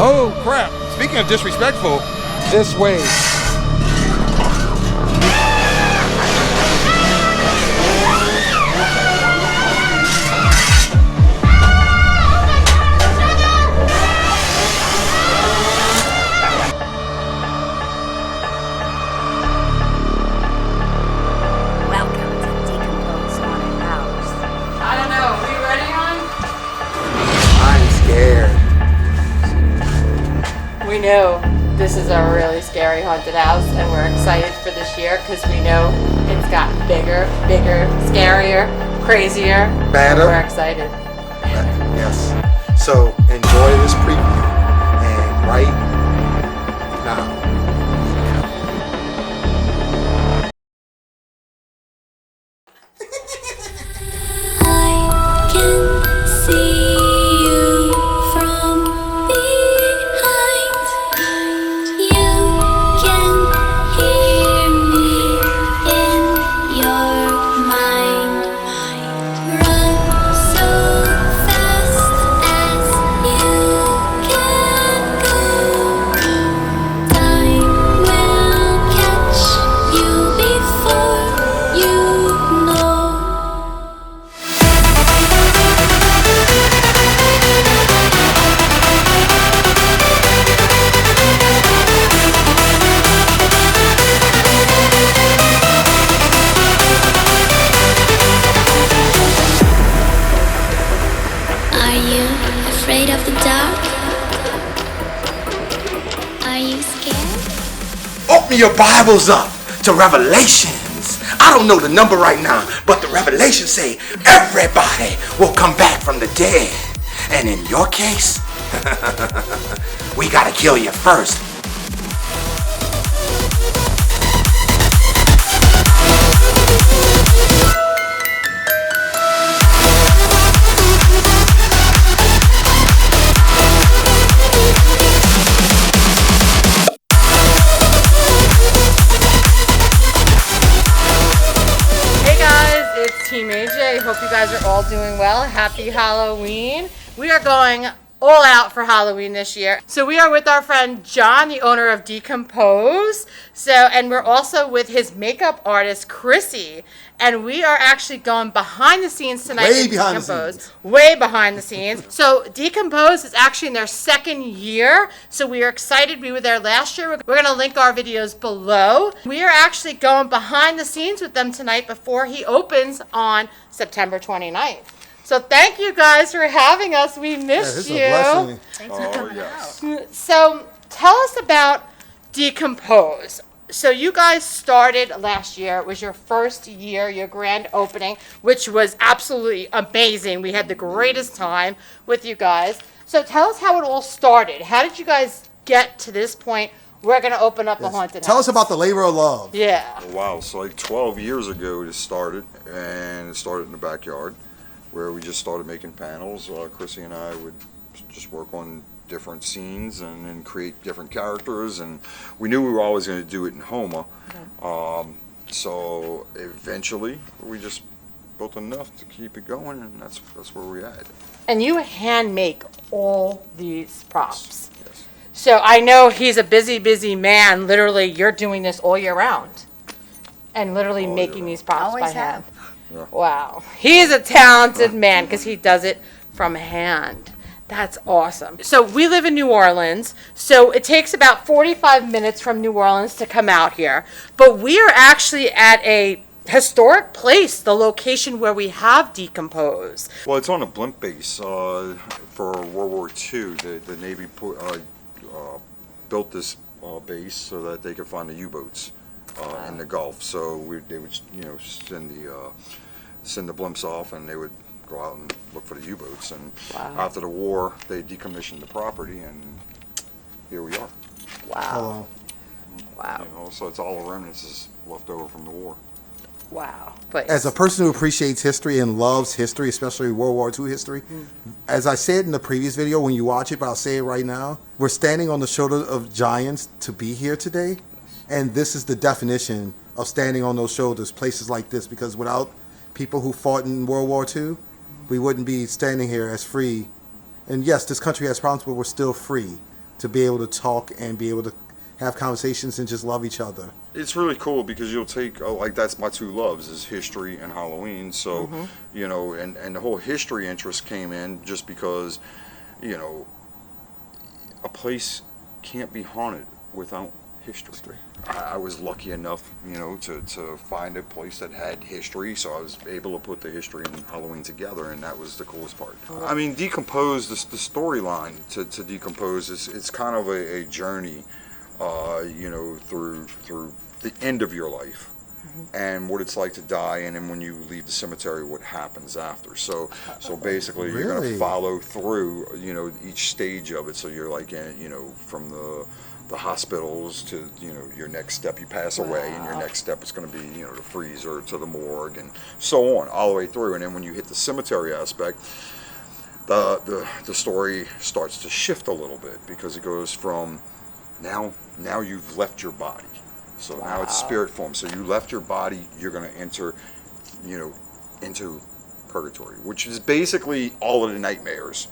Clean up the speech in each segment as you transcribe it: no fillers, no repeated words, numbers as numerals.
Oh crap! Speaking of disrespectful, this way. Welcome to Decomposed Haunted House. I don't know. Are we ready, hon? I'm scared. We know this is a really scary haunted house, and we're excited for this year because we know it's gotten bigger, scarier, crazier. Better. We're excited. Yes. So enjoy this preview. And right now. I can see you from behind. You can hear me in your mind. Run so fast as you can go. Time will catch you before you know. Are you afraid of the dark? Are you scared? Open your Bibles up to Revelations. I don't know the number right now, but the Revelations say everybody will come back from the dead. And in your case, we gotta kill you first. Hey guys, it's Team AJ. Hope you guys are all doing well. Happy Halloween. We are going all out for Halloween this year. So we are with our friend John, the owner of Decompose. And we're also with his makeup artist, Chrissy. And we are actually going behind the scenes tonight. Way with behind the Decompose. scenes. Way behind the scenes. So Decompose is actually in their second year. So we are excited. We were there last year. We're going to link our videos below. We are actually going behind the scenes with them tonight before he opens on September 29th. So thank you guys for having us. We missed This is you. a blessing. Oh, yes. So tell us about Decompose. So you guys started last year. It was your first year, your grand opening, which was absolutely amazing. We had the greatest time with you guys. So tell us how it all started. How did you guys get to this point? We're going to open up the haunted house. Tell us about the labor of love. Yeah. Wow, so like 12 years ago it started, and it started in the backyard where we just started making panels. Chrissy and I would just work on different scenes and then create different characters, and we knew we were always going to do it in Houma. So eventually we just built enough to keep it going, and that's where we're at. And you hand make all these props. Yes. So I know he's a busy man. Literally, you're doing this all year round. And literally All year making round. these props by Always hand. Yeah. Wow. He's a talented man because he does it from hand. That's awesome. So we live in New Orleans. So it takes about 45 minutes from New Orleans to come out here. But we are actually at a historic place, the location where we have Decompose. Well, it's on a blimp base for World War II. The Navy built this base so that they could find the U-boats in the Gulf. So they would, send the blimps off, and they would go out and look for the U-boats. And after the war, they decommissioned the property, and here we are. Wow. Wow. So it's all the remnants is left over from the war. Wow. Place. As a person who appreciates history and loves history, especially World War II history, as I said in the previous video when you watch it, but I'll say it right now, we're standing on the shoulder of giants to be here today. And this is the definition of standing on those shoulders, places like this, because without people who fought in World War II, we wouldn't be standing here as free. And yes, this country has problems, but we're still free to be able to talk and be able to have conversations and just love each other. It's really cool because you'll take, like, that's my two loves, is history and Halloween. So, you know, and the whole history interest came in just because, you know, a place can't be haunted without history. I was lucky enough, you know, to find a place that had history, so I was able to put the history and Halloween together, and that was the coolest part. I mean, Decompose, the storyline to Decompose, it's kind of a journey, you know, through the end of your life, and what it's like to die, and then when you leave the cemetery, what happens after. So basically, you're going to follow through, you know, each stage of it. So you're like, you know, from the hospitals to, you know, your next step, you pass away, and your next step is going to be, you know, the freezer to the morgue, and so on, all the way through. And then when you hit the cemetery aspect, the story starts to shift a little bit, because it goes from now you've left your body. So now it's spirit form. So you left your body, you're going to enter, you know, into purgatory, which is basically all of the nightmares.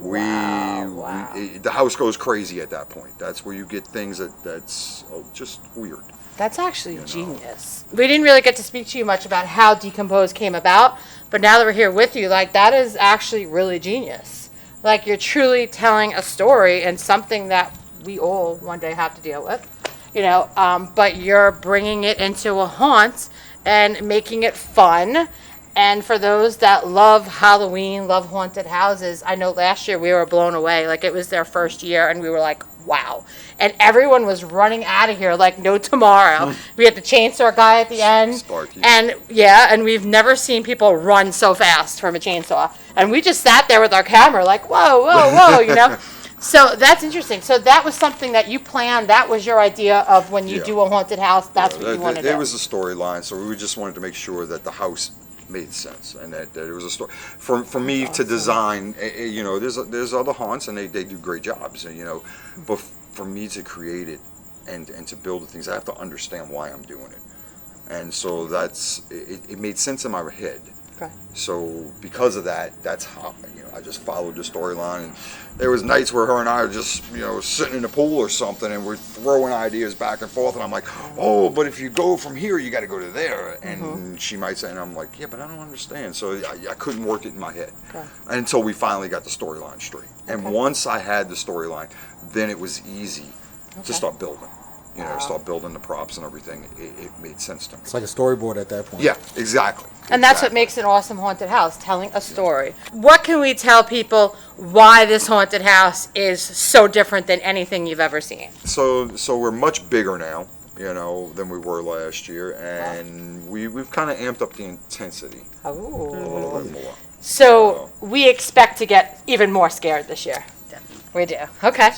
The house goes crazy at that point. That's where you get things that's just weird. That's actually genius. We didn't really get to speak to you much about how Decompose came about, but now that we're here with you, like, that is actually really genius. Like, you're truly telling a story and something that we all one day have to deal with, you know, but you're bringing it into a haunt and making it fun. And for those that love Halloween, love haunted houses, I know last year we were blown away. Like, it was their first year, and we were like, wow. And everyone was running out of here like no tomorrow. We had the chainsaw guy at the end. Sparky. And and we've never seen people run so fast from a chainsaw. And we just sat there with our camera like, whoa, whoa, whoa, you know. So that's interesting. So that was something that you planned. That was your idea of when you do a haunted house. That's what you wanted to do. It was a storyline, so we just wanted to make sure that the house made sense, and that it was a story. For me to design, you know, there's other haunts, and they do great jobs, you know, but for me to create it and to build the things, I have to understand why I'm doing it, and so it made sense in my head. Okay. So because of that, that's how, you know, I just followed the storyline. And there was nights where her and I are just, you know, sitting in the pool or something, and we're throwing ideas back and forth, and I'm like, oh, but if you go from here, you got to go to there, and she might say, and I'm like, yeah, but I don't understand. So I couldn't work it in my head until we finally got the storyline straight. And once I had the storyline, then it was easy to start building. You know, start building the props and everything. It made sense to me. It's like a storyboard at that point. Yeah, exactly. And that's what makes an awesome haunted house, telling a story. What can we tell people why this haunted house is so different than anything you've ever seen? So we're much bigger now, you know, than we were last year, and we've kind of amped up the intensity a little bit more. So we expect to get even more scared this year. Definitely. We do. Okay.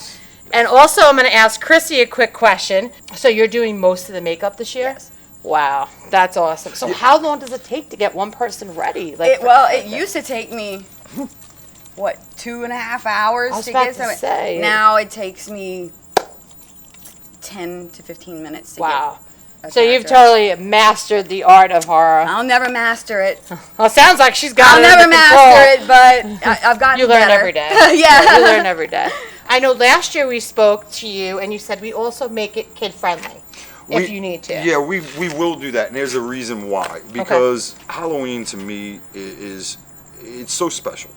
And also, I'm going to ask Chrissy a quick question. So you're doing most of the makeup this year? Yes. Wow, that's awesome. So how long does it take to get one person ready? Like, it used to take me, 2.5 hours to get something. Now it takes me 10 to 15 minutes to get. So you've totally mastered the art of horror. I'll never master it. Well, it sounds like she's got it. I'll never master it, but I've gotten You learn better. every day. Yeah. You learn every day. I know last year we spoke to you and you said we also make it kid friendly if you need to. Yeah, we will do that, and there's a reason why. Because Halloween to me it's so special.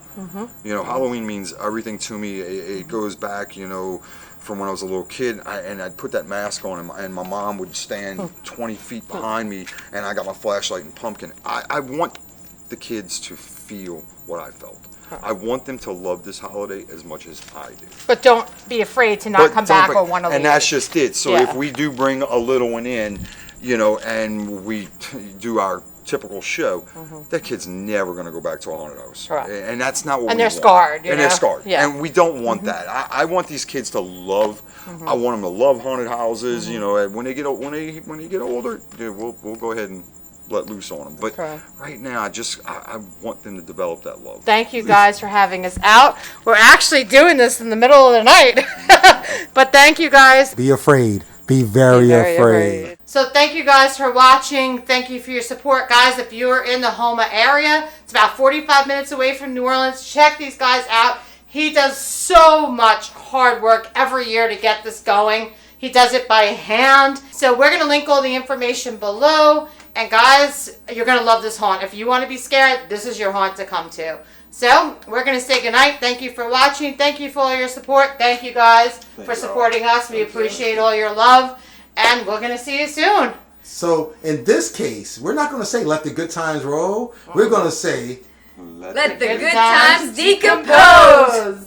You know, Halloween means everything to me. It goes back, you know, from when I was a little kid, and I'd put that mask on, and my mom would stand 20 feet behind me, and I got my flashlight and pumpkin. I want the kids to feel what I felt. I want them to love this holiday as much as I do. But don't be afraid to not come back or want to leave. And that's just it. So if we do bring a little one in, you know, and we do our typical show, that kid's never going to go back to a haunted house. Right. And that's not what we want. And they're scarred. And they're scarred. Yeah. And we don't want that. I want these kids to love. I want them to love haunted houses. You know, when they get older, we'll go ahead and let loose on them. But Okay. right now, I want them to develop that love. Thank you guys for having us out. We're actually doing this in the middle of the night. But thank you guys. Be afraid. Be very afraid. So thank you guys for watching. Thank you for your support. Guys, if you're in the Houma area, it's about 45 minutes away from New Orleans. Check these guys out. He does so much hard work every year to get this going. He does it by hand. So we're going to link all the information below. And guys, you're going to love this haunt. If you want to be scared, this is your haunt to come to. So we're going to say goodnight. Thank you for watching. Thank you for all your support. Thank you guys for supporting us. We appreciate all your love. And we're going to see you soon. So in this case, we're not going to say let the good times roll. We're going to say let the good times decompose.